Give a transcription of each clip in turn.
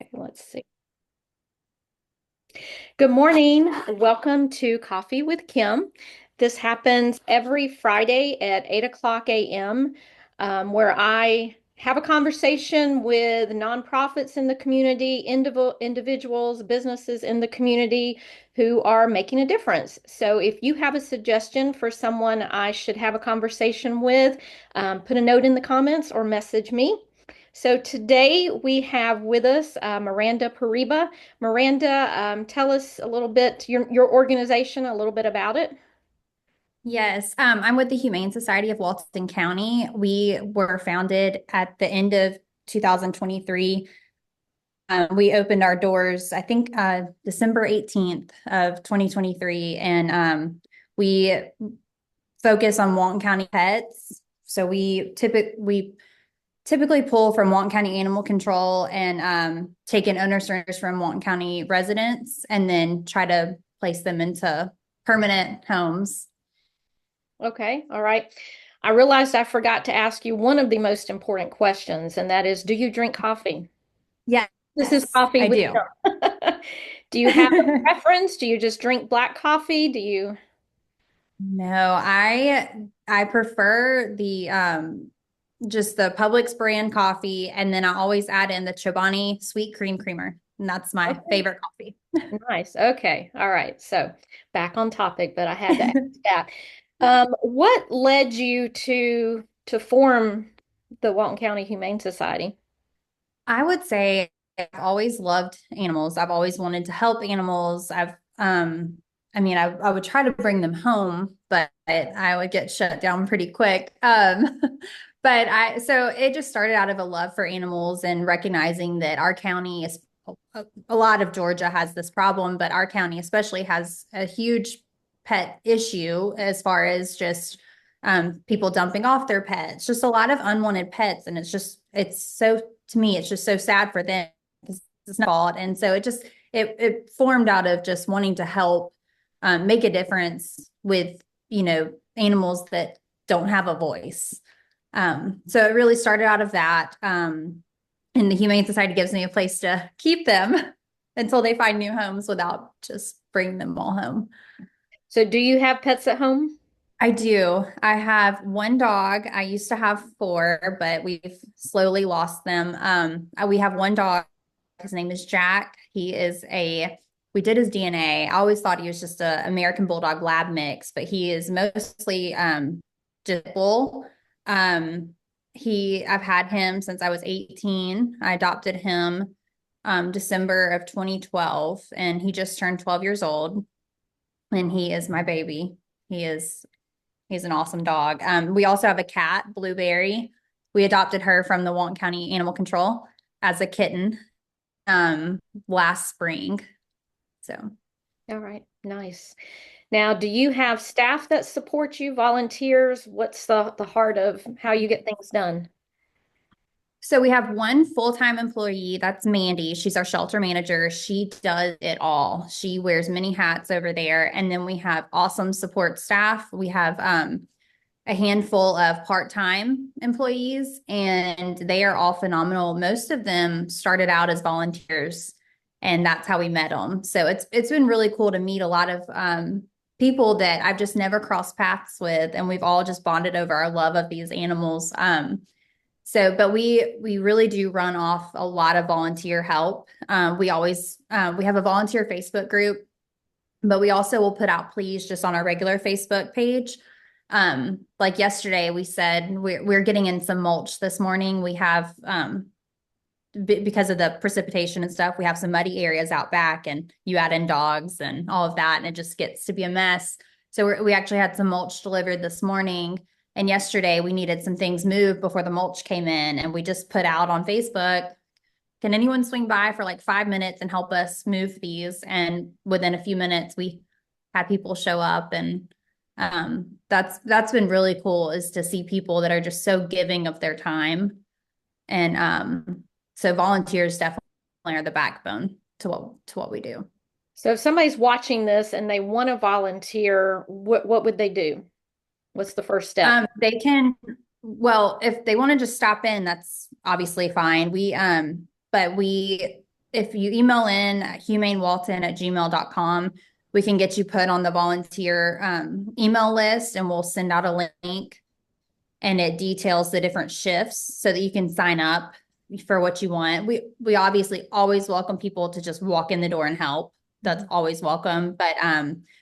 Okay, let's see. Good morning. Welcome to Coffee with Kim. This happens every Friday at 8 o'clock a.m., where I have a conversation with nonprofits in the community, individuals, businesses in the community who are making a difference. So if you have a suggestion for someone I should have a conversation with, put a note in the comments or message me. So today we have with us Miranda Poreba. Miranda, tell us a little bit, your organization, a little bit about it. Yes, I'm with the Humane Society of Walton County. We were founded at the end of 2023. We opened our doors, I think, December 18th of 2023, and we focus on Walton County pets. So we typically pull from Walton County Animal Control and take in owner surrenders from Walton County residents, and then try to place them into permanent homes. Okay, all right. I realized I forgot to ask you one of the most important questions, and that is, do you drink coffee? Yes, This is coffee I with do. Kim. Do you have a preference? Do you just drink black coffee? Do you? No, I prefer the just the Publix brand coffee, and then I always add in the Chobani sweet cream creamer. And that's my Okay, favorite coffee. nice. Okay, all right. So back on topic, but I had to ask that. What led you to form the Walton County Humane Society? I would say I've always loved animals. I've always wanted to help animals. I would try to bring them home, but I would get shut down pretty quick. So it just started out of a love for animals and recognizing that our county is a lot of Georgia has this problem, but our county especially has a huge pet issue as far as just people dumping off their pets, just a lot of unwanted pets. And it's so, to me, it's just so sad for them because it's not fault. And so it formed out of just wanting to help make a difference with, animals that don't have a voice. So it really started out of that. And the Humane Society gives me a place to keep them until they find new homes without just bringing them all home. So do you have pets at home? I do. I have one dog. I used to have four, but we've slowly lost them. We have one dog. His name is Jack. We did his DNA. I always thought he was just a American Bulldog Lab mix, but he is mostly just bull. Um, I've had him since I was 18. I adopted him December of 2012, and he just turned 12 years old, and he is my baby. He is He's an awesome dog. We also have a cat, Blueberry. We adopted her from the Walton County Animal Control as a kitten last spring. So All right, nice. Now, do you have staff that support you, volunteers? What's the heart of how you get things done? So we have one full-time employee, that's Mandy. She's our shelter manager. She does it all. She wears many hats over there. And then we have awesome support staff. We have a handful of part-time employees, and they are all phenomenal. Most of them started out as volunteers, and that's how we met them. So it's been really cool to meet a lot of people that I've just never crossed paths with, and we've all just bonded over our love of these animals. But we really do run off a lot of volunteer help. We have a volunteer Facebook group, but we also will put out pleas just on our regular Facebook page. Like yesterday, we said we're getting in some mulch this morning. We have because of the precipitation and stuff, we have some muddy areas out back, and you add in dogs and all of that, and it just gets to be a mess. So we actually had some mulch delivered this morning. And yesterday we needed some things moved before the mulch came in. And we just put out on Facebook, can anyone swing by for like 5 minutes and help us move these? And within a few minutes, we had people show up. And that's been really cool, is to see people that are just so giving of their time. And so volunteers definitely are the backbone to what we do. So if somebody's watching this and they want to volunteer, what would they do? What's the first step? They can, well, if they want to just stop in, that's obviously fine. But if you email in at humanewalton@gmail.com, we can get you put on the volunteer email list and we'll send out a link and it details the different shifts so that you can sign up for what you want. We obviously always welcome people to just walk in the door and help. That's always welcome. But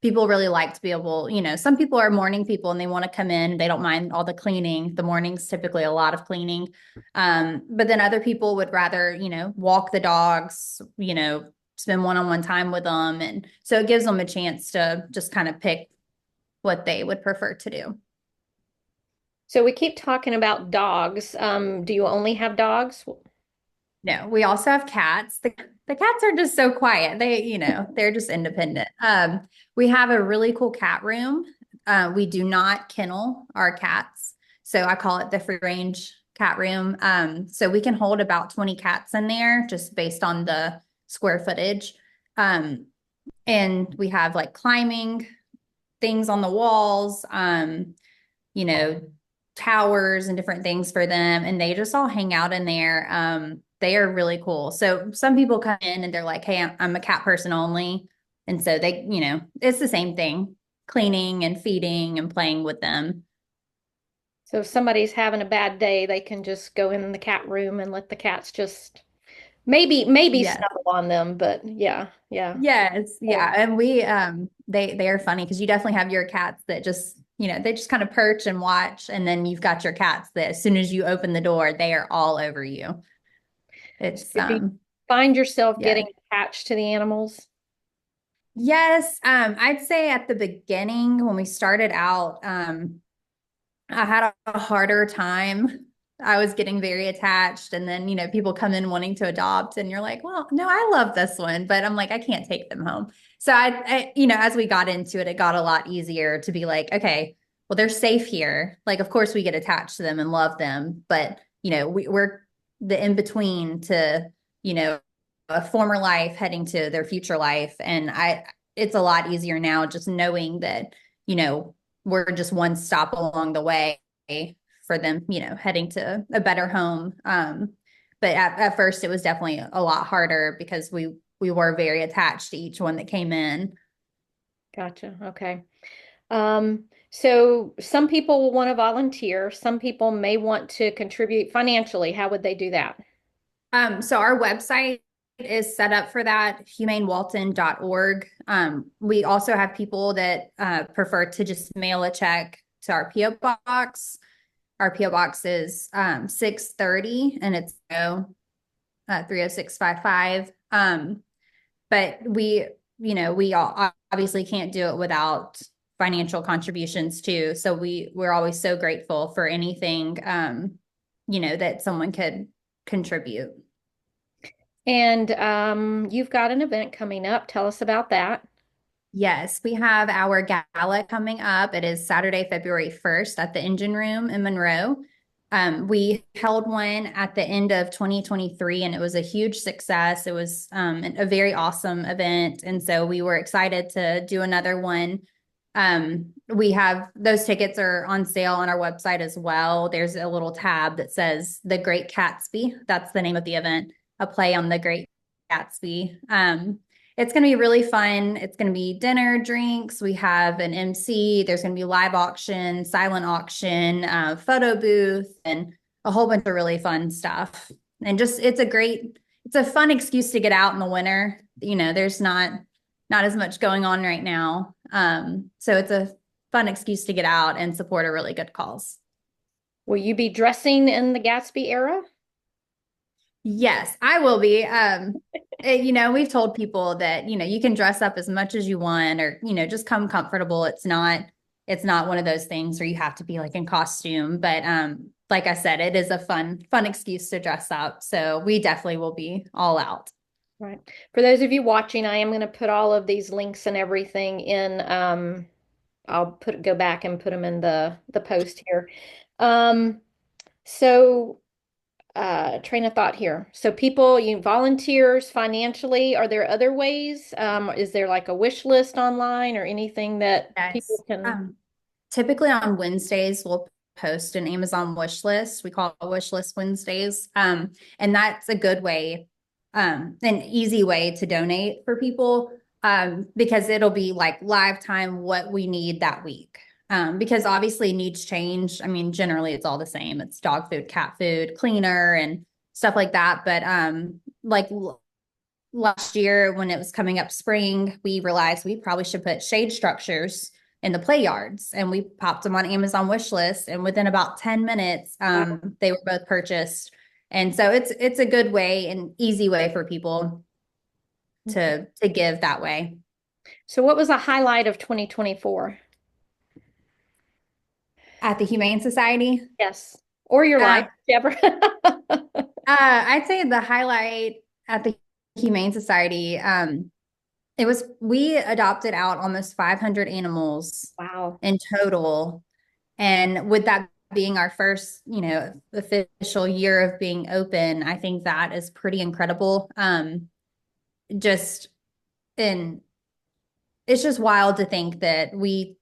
people really like to be able, some people are morning people and they want to come in. They don't mind all the cleaning. The morning's typically a lot of cleaning. But then other people would rather, walk the dogs, spend one-on-one time with them. And so it gives them a chance to just kind of pick what they would prefer to do. So we keep talking about dogs. Do you only have dogs? No, we also have cats. The cats are just so quiet. They're just independent. We have a really cool cat room. We do not kennel our cats. So I call it the free range cat room. So we can hold about 20 cats in there just based on the square footage. And we have like climbing things on the walls, you know, towers and different things for them. And they just all hang out in there. They are really cool. So some people come in and they're like, hey, I'm a cat person only. And so they, it's the same thing, cleaning and feeding and playing with them. So if somebody's having a bad day, they can just go in the cat room and let the cats just maybe Yes. snuggle on them, but yeah, yeah. Yes. Oh, Yeah. And they are funny because you definitely have your cats that just, they just kind of perch and watch. And then you've got your cats that as soon as you open the door, they are all over you. so It's, do you find yourself yeah. getting attached to the animals? Yes. I'd say at the beginning when we started out, I had a harder time. I was getting very attached. And then, people come in wanting to adopt, and you're like, well, no, I love this one, but I'm like, I can't take them home. So as we got into it, it got a lot easier to be like, okay, well, they're safe here. Like, of course, we get attached to them and love them, but, we're the in between to, you know, a former life heading to their future life. And it's a lot easier now just knowing that, you know, we're just one stop along the way for them, heading to a better home. But at first it was definitely a lot harder because we were very attached to each one that came in. Gotcha. Okay. So some people will want to volunteer. Some people may want to contribute financially. How would they do that? So our website is set up for that, humanewalton.org. We also have people that prefer to just mail a check to our PO box. Our PO box is 630 and it's 30655. But we all obviously can't do it without financial contributions too. So we're always so grateful for anything that someone could contribute. And you've got an event coming up. Tell us about that. Yes, we have our gala coming up. It is Saturday, February 1st at the Engine Room in Monroe. We held one at the end of 2023 and it was a huge success. It was a very awesome event. And so we were excited to do another one. We have those tickets are on sale on our website as well. There's a little tab that says The Great Gatsby. That's the name of the event, a play on The Great Gatsby. It's going to be really fun. It's going to be dinner, drinks. We have an MC. There's going to be live auction, silent auction, photo booth, and a whole bunch of really fun stuff. And just it's a fun excuse to get out in the winter. There's not as much going on right now. So it's a fun excuse to get out and support a really good cause. Will you be dressing in the Gatsby era? Yes, I will be. We've told people that, you can dress up as much as you want or, just come comfortable. It's not one of those things where you have to be like in costume. But like I said, it is a fun excuse to dress up. So we definitely will be all out. Right. For those of you watching, I am going to put all of these links and everything in. I'll go back and put them in the post here. Um, so train of thought here. So people, volunteers financially, are there other ways? Is there like a wish list online or anything that people Yes. can? Typically on Wednesdays, we'll post an Amazon wish list. We call it wish list Wednesdays. And that's a good way an easy way to donate for people, because it'll be like live time what we need that week. Because obviously needs change. I mean, generally it's all the same. It's dog food, cat food, cleaner, and stuff like that. But like last year when it was coming up spring, we realized we probably should put shade structures in the play yards, and we popped them on Amazon wish list, and within about 10 minutes Wow. they were both purchased. And so it's a good way and easy way for people Okay. to give that way. So what was a highlight of 2024? At the Humane Society, Yes. Or your life, um, Deborah. I'd say the highlight at the Humane Society, it was we adopted out almost 500 animals Wow. in total. And with that being our first, official year of being open, I think that is pretty incredible. Just and it's just wild to think that we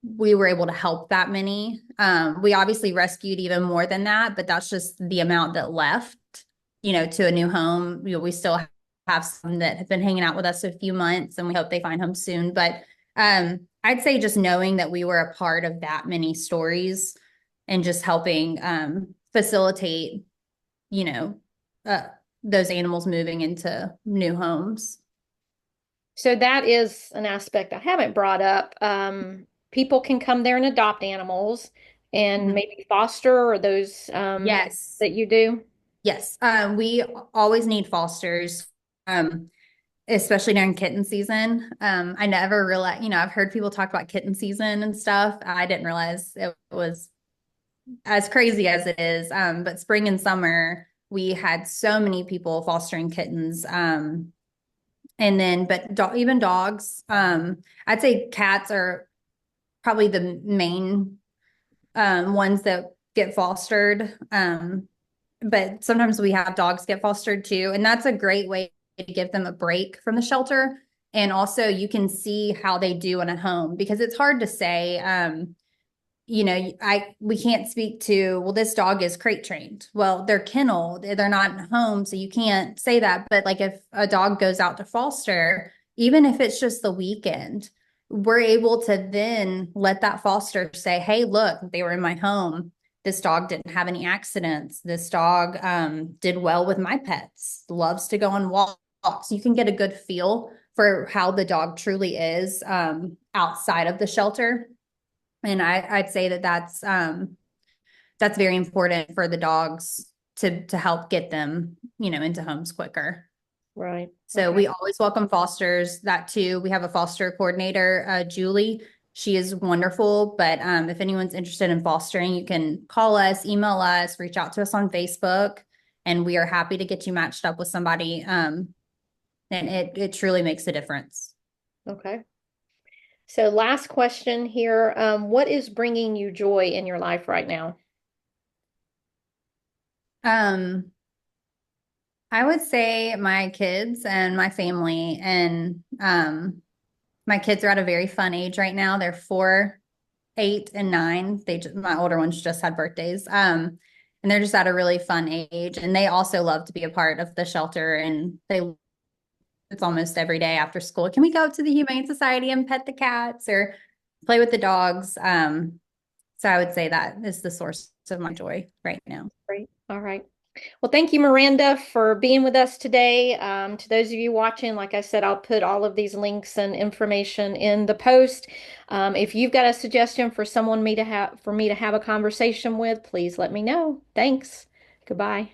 were able to help that many. We obviously rescued even more than that, but that's just the amount that left, to a new home. We still have some that have been hanging out with us a few months, and we hope they find home soon. But I'd say just knowing that we were a part of that many stories and just helping facilitate, you know, uh, those animals moving into new homes. So that is an aspect I haven't brought up. People can come there and adopt animals and Mhm. maybe foster or those Yes. that you do. Yes. We always need fosters. Especially during kitten season. I never realized, I've heard people talk about kitten season and stuff. I didn't realize it was as crazy as it is. But spring and summer, we had so many people fostering kittens. And then, but even dogs, I'd say cats are probably the main ones that get fostered. But sometimes we have dogs get fostered too. And that's a great way to give them a break from the shelter. And also you can see how they do in a home, because it's hard to say, we can't speak to, well, this dog is crate trained. Well, they're kenneled, they're not in home, so you can't say that. But like if a dog goes out to foster, even if it's just the weekend, we're able to then let that foster say, hey, look, they were in my home. This dog didn't have any accidents. This dog did well with my pets, loves to go on walks. You can get a good feel for how the dog truly is outside of the shelter. And I'd say that that's very important for the dogs to help get them, into homes quicker. Right. So Okay. we always welcome fosters. That too, we have a foster coordinator, Julie. She is wonderful. But if anyone's interested in fostering, you can call us, email us, reach out to us on Facebook, and we are happy to get you matched up with somebody. And it truly makes a difference. Okay. So last question here. What is bringing you joy in your life right now? Um, I would say my kids and my family, and my kids are at a very fun age right now. They're 4, 8, and 9. My older ones just had birthdays. And they're just at a really fun age, and they also love to be a part of the shelter. And it's almost every day after school. Can we go to the Humane Society and pet the cats or play with the dogs? So I would say that is the source of my joy right now. Great. All right. Well, thank you, Miranda, for being with us today. To those of you watching, like I said, I'll put all of these links and information in the post. If you've got a suggestion for someone me to have for me to have a conversation with, please let me know. Thanks. Goodbye.